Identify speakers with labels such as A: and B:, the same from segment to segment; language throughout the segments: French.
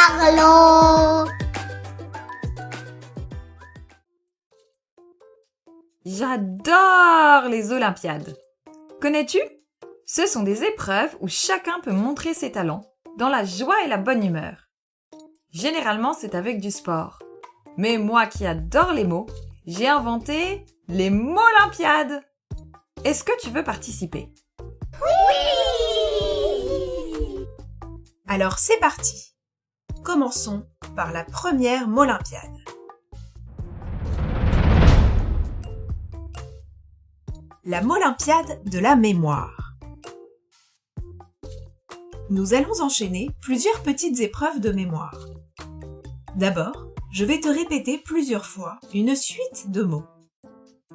A: Carlo.
B: J'adore les Olympiades. Connais-tu? Ce sont des épreuves où chacun peut montrer ses talents, dans la joie et la bonne humeur. Généralement, c'est avec du sport. Mais moi qui adore les mots, j'ai inventé les Molympiades. Est-ce que tu veux participer?
C: Alors c'est parti. Commençons par la première Molympiade. La Molympiade de la mémoire. Nous allons enchaîner plusieurs petites épreuves de mémoire. D'abord, je vais te répéter plusieurs fois une suite de mots.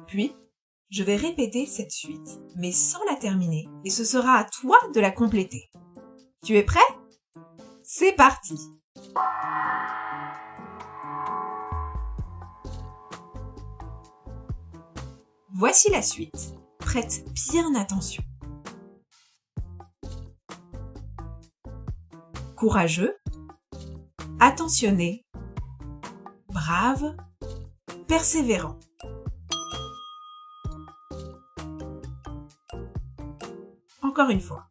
C: Puis, je vais répéter cette suite, mais sans la terminer, et ce sera à toi de la compléter. Tu es prêt? C'est parti! Voici la suite. Prête bien attention. Courageux, attentionné, brave, persévérant. Encore une fois.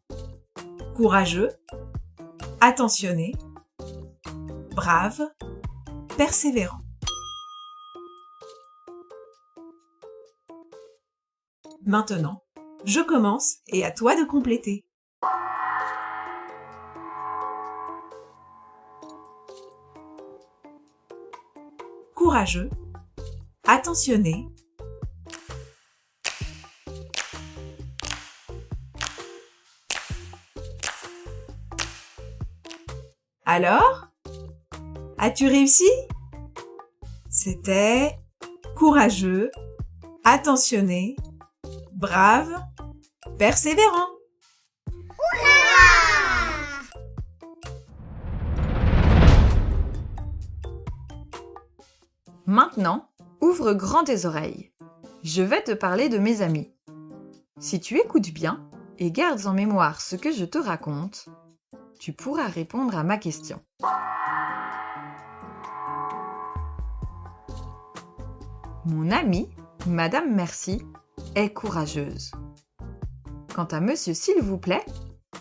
C: Courageux, attentionné, brave, persévérant. Maintenant, je commence et à toi de compléter. Courageux, attentionné, alors, as-tu réussi? C'était courageux, attentionné, brave, persévérant.
B: Maintenant, ouvre grand tes oreilles. Je vais te parler de mes amis. Si tu écoutes bien et gardes en mémoire ce que je te raconte, tu pourras répondre à ma question. Mon amie, Madame Merci, est courageuse. Quant à Monsieur S'il vous plaît,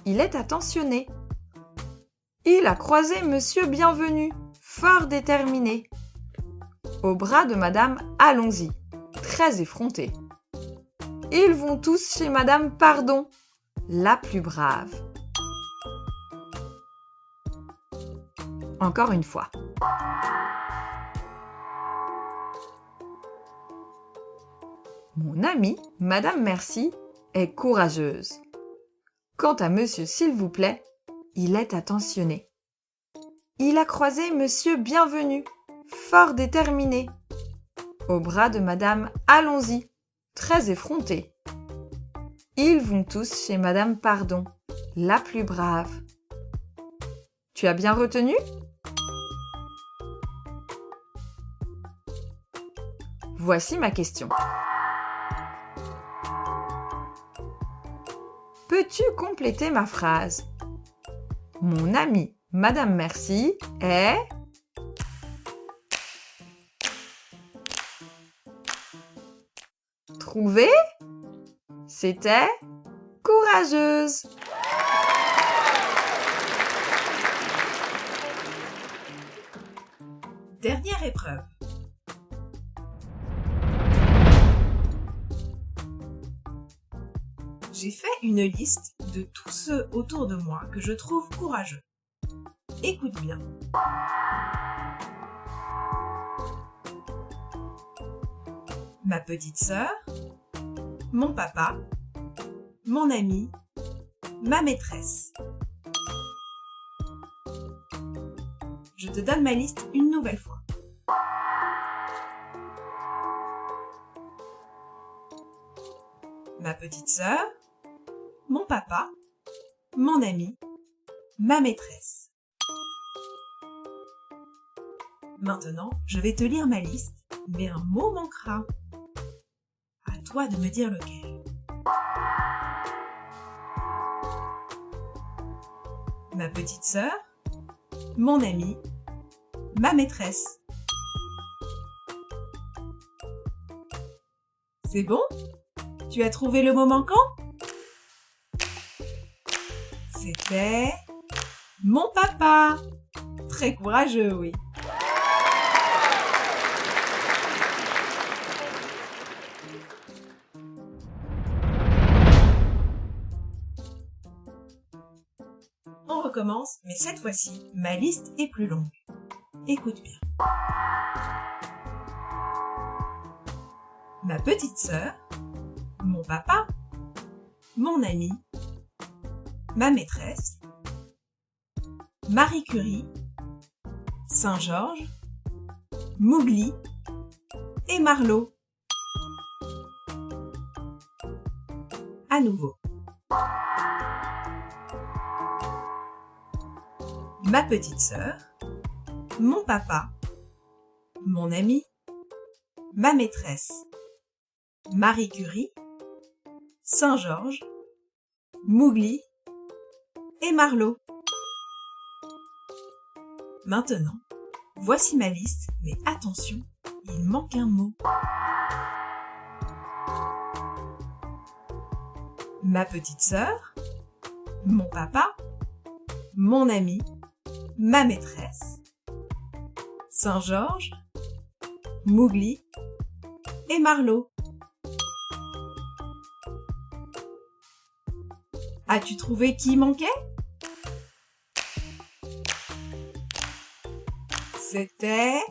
B: il est attentionné. Il a croisé Monsieur Bienvenu, fort déterminé. Au bras de Madame Allons-y, très effronté. Ils vont tous chez Madame Pardon, la plus brave. Encore une fois. Mon amie, Madame Merci, est courageuse. Quant à Monsieur S'il vous plaît, il est attentionné. Il a croisé Monsieur Bienvenu, fort déterminé. Au bras de Madame Allons-y, très effronté. Ils vont tous chez Madame Pardon, la plus brave. Tu as bien retenu? Voici ma question. Peux-tu compléter ma phrase? Mon amie, Madame Merci, est... Trouvé? C'était courageuse.
C: Dernière épreuve. J'ai fait une liste de tous ceux autour de moi que je trouve courageux. Écoute bien. Ma petite sœur, mon papa, mon ami, ma maîtresse. Je te donne ma liste une nouvelle fois. Ma petite sœur, mon papa, mon ami, ma maîtresse. Maintenant, je vais te lire ma liste, mais un mot manquera. À toi de me dire lequel. Ma petite sœur, mon ami, ma maîtresse. C'est bon? Tu as trouvé le mot manquant? C'était mon papa. Très courageux, oui. On recommence, mais cette fois-ci, ma liste est plus longue. Écoute bien. Ma petite sœur, mon papa, mon ami, ma maîtresse, Marie Curie, Saint-Georges, Mowgli et Marlowe. À nouveau. Ma petite sœur, mon papa, mon ami, ma maîtresse, Marie Curie, Saint-Georges, Mowgli et Marlowe. Maintenant, voici ma liste, mais attention, il manque un mot. Ma petite sœur, mon papa, mon ami, ma maîtresse, Saint-Georges, Mowgli et Marlowe. As-tu trouvé qui manquait? C'était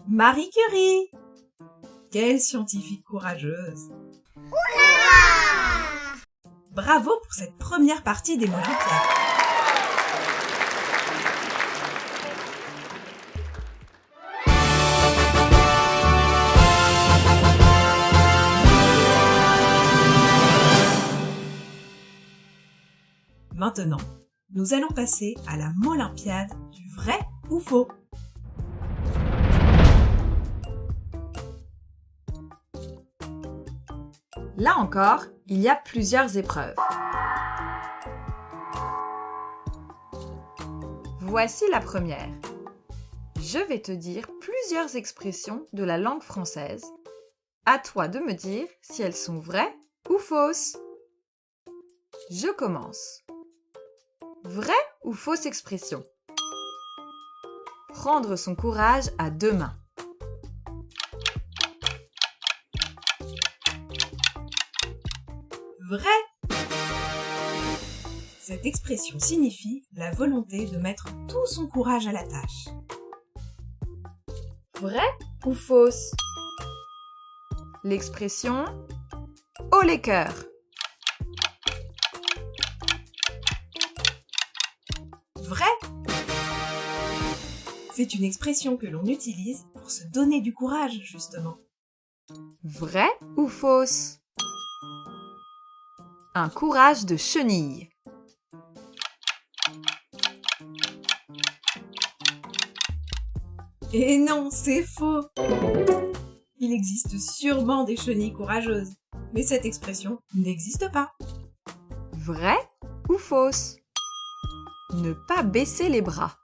C: Marie Curie. Quelle scientifique courageuse! Bravo pour cette première partie des mots Olympiades. Maintenant, nous allons passer à la Molympiade du vrai ou faux.
B: Là encore, il y a plusieurs épreuves. Voici la première. Je vais te dire plusieurs expressions de la langue française. À toi de me dire si elles sont vraies ou fausses. Je commence. Vraie ou fausse expression? Prendre son courage à deux mains.
C: Vrai! Cette expression signifie la volonté de mettre tout son courage à la tâche.
B: Vrai ou fausse? L'expression « haut les cœurs ».
C: Vrai! C'est une expression que l'on utilise pour se donner du courage, justement.
B: Vrai ou fausse? Un courage de chenille.
C: Et non, c'est faux! Il existe sûrement des chenilles courageuses, mais cette expression n'existe pas.
B: Vrai ou fausse? Ne pas baisser les bras.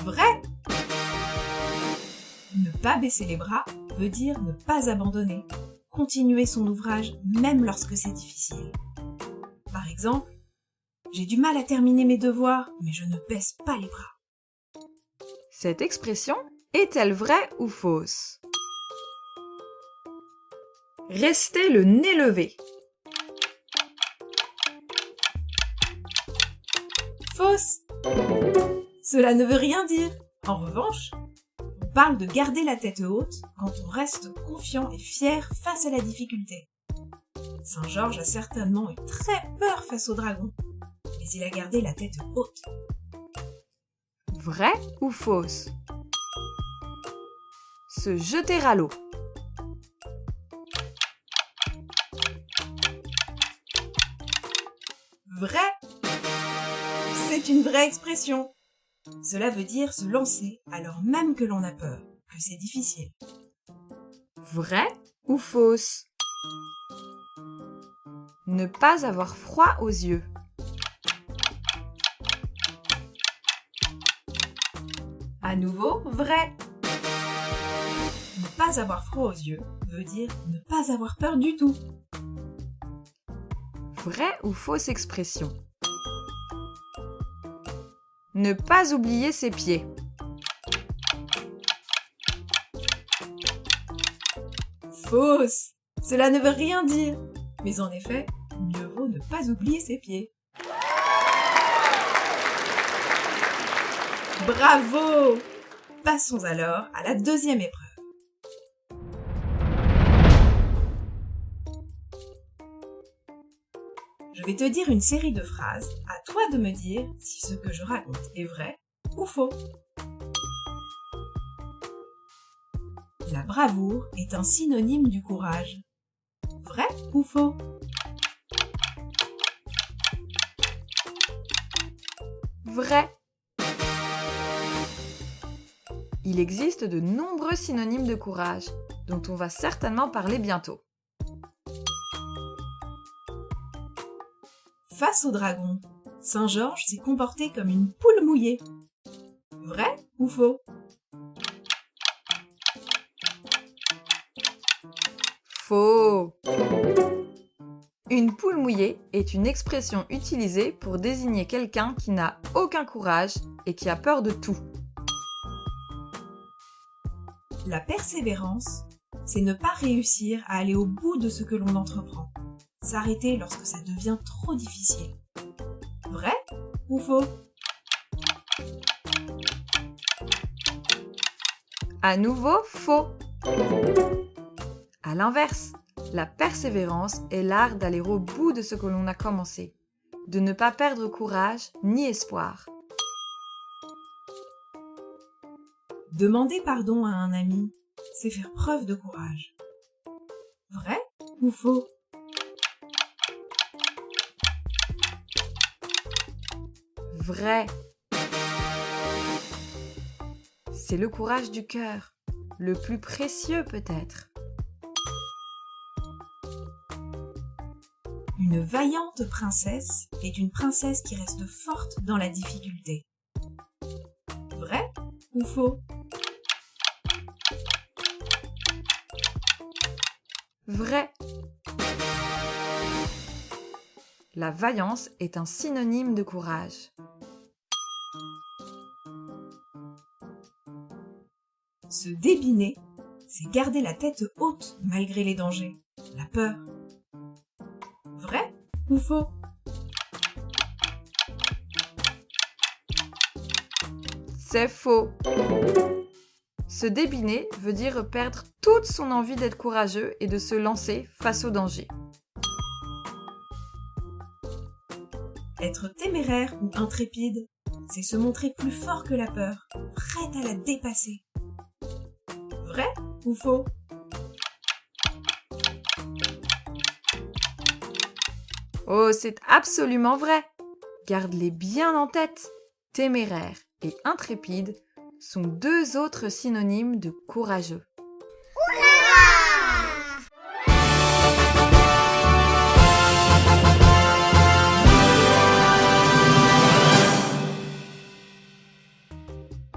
C: Vrai! Ne pas baisser les bras veut dire ne pas abandonner, continuer son ouvrage même lorsque c'est difficile. Par exemple, j'ai du mal à terminer mes devoirs, mais je ne baisse pas les bras.
B: Cette expression est-elle vraie ou fausse? Restez le nez levé.
C: Fausse! Cela ne veut rien dire. En revanche, on parle de garder la tête haute quand on reste confiant et fier face à la difficulté. Saint-Georges a certainement eu très peur face au dragon, mais il a gardé la tête haute.
B: Vrai ou fausse? Se jeter à l'eau.
C: Vrai! C'est une vraie expression. Cela veut dire se lancer alors même que l'on a peur, que c'est difficile.
B: Vrai ou fausse? Ne pas avoir froid aux yeux.
C: À nouveau, vrai. Ne pas avoir froid aux yeux veut dire ne pas avoir peur du tout.
B: Vraie ou fausse expression? Ne pas oublier ses pieds.
C: Fausse. Cela ne veut rien dire. Mais en effet, mieux vaut ne pas oublier ses pieds. Bravo! Passons alors à la deuxième épreuve. Je vais te dire une série de phrases, à toi de me dire si ce que je raconte est vrai ou faux. La bravoure est un synonyme du courage. Vrai ou faux?
B: Vrai. Il existe de nombreux synonymes de courage, dont on va certainement parler bientôt.
C: Face au dragon, Saint-Georges s'est comporté comme une poule mouillée. Vrai ou faux?
B: Faux. Une poule mouillée est une expression utilisée pour désigner quelqu'un qui n'a aucun courage et qui a peur de tout.
C: La persévérance, c'est ne pas réussir à aller au bout de ce que l'on entreprend. S'arrêter lorsque ça devient trop difficile. Vrai ou faux?
B: À nouveau, faux. À l'inverse, la persévérance est l'art d'aller au bout de ce que l'on a commencé, de ne pas perdre courage ni espoir.
C: Demander pardon à un ami, c'est faire preuve de courage. Vrai ou faux?
B: Vrai. C'est le courage du cœur, le plus précieux peut-être.
C: Une vaillante princesse est une princesse qui reste forte dans la difficulté. Vrai ou faux?
B: Vrai. La vaillance est un synonyme de courage.
C: Se débiner, c'est garder la tête haute malgré les dangers, la peur. Vrai ou faux?
B: C'est faux. Se débiner veut dire perdre toute son envie d'être courageux et de se lancer face au danger.
C: Être téméraire ou intrépide, c'est se montrer plus fort que la peur, prête à la dépasser. Vrai ou faux?
B: Oh, c'est absolument vrai. Garde-les bien en tête. Téméraire et intrépide sont deux autres synonymes de courageux.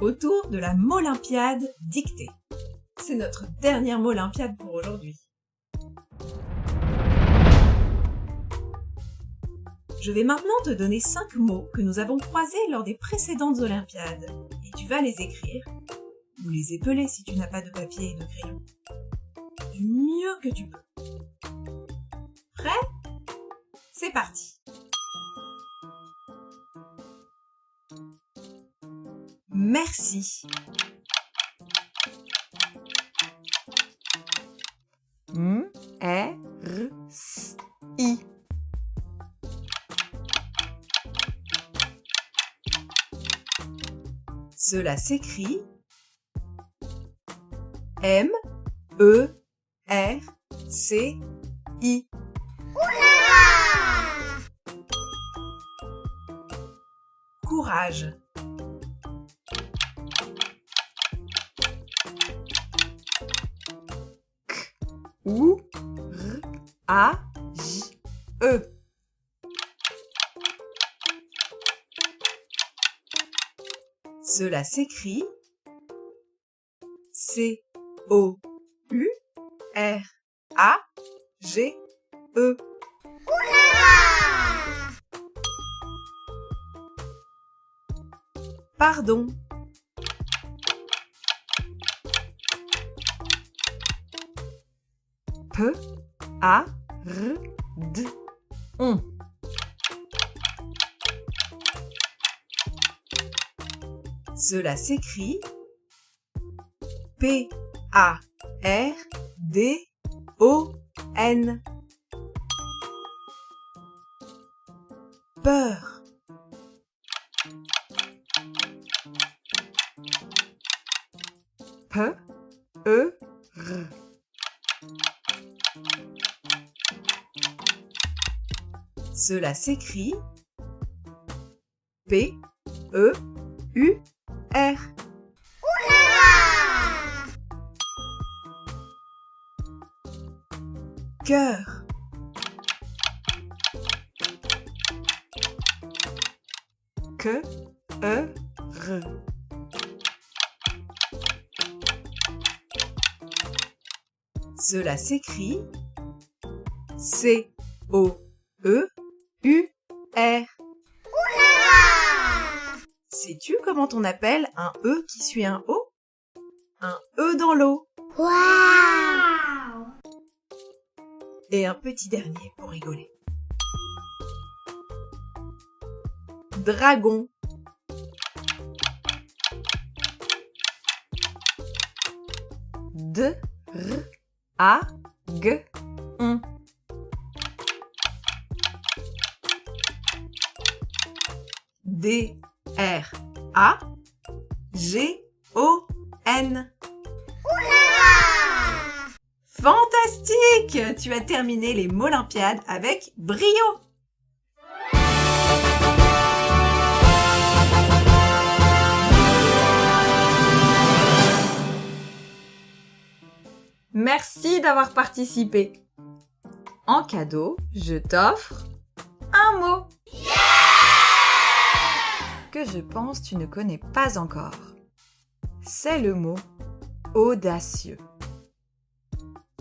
C: Autour de la Molympiade dictée. C'est notre dernière Molympiade pour aujourd'hui. Je vais maintenant te donner 5 mots que nous avons croisés lors des précédentes Olympiades. Et tu vas les écrire, ou les épeler si tu n'as pas de papier et de crayon, du mieux que tu peux. Prêt? C'est parti! Merci.
B: M-E-R-S-I.
C: Cela s'écrit M-E-R-C-I. Courage.
B: O-U-R-A-J-E.
C: Cela s'écrit C-O-U-R-A-G-E. Pardon.
B: P-A-R-D-On.
C: Cela s'écrit P-A-R-D-O-N. Peur.
B: P-E-R.
C: Cela s'écrit P-E-U-R. Cœur.
B: Que-E-R.
C: Cela s'écrit C-O-E-U-R. Sais-tu comment on appelle un E qui suit un O? Un E dans l'eau.
A: Waouh!
C: Et un petit dernier pour rigoler. Dragon.
B: D-R-A-G-On.
C: D-R-A-G-O-N. Fantastique! Tu as terminé les Molympiades avec brio!
B: Merci d'avoir participé. En cadeau, je t'offre un mot que je pense tu ne connais pas encore. C'est le mot audacieux.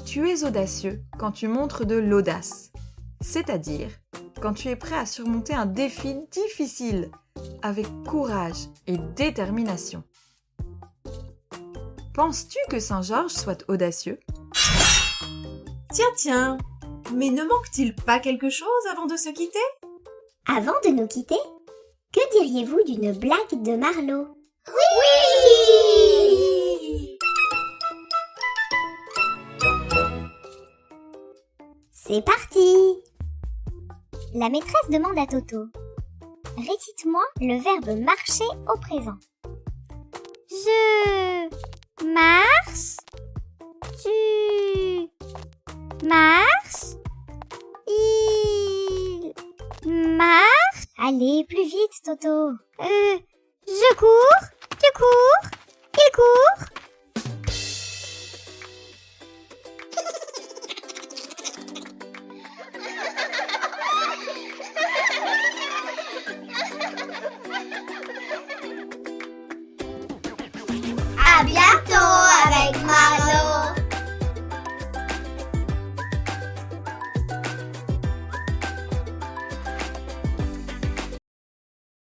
B: Tu es audacieux quand tu montres de l'audace, c'est-à-dire quand tu es prêt à surmonter un défi difficile avec courage et détermination. Penses-tu que Saint-Georges soit audacieux?
C: Tiens, mais ne manque-t-il pas quelque chose avant de se quitter?
A: Avant de nous quitter, que diriez-vous d'une blague de Marlowe? Oui! C'est parti! La maîtresse demande à Toto. Récite-moi le verbe marcher au présent. Je marche.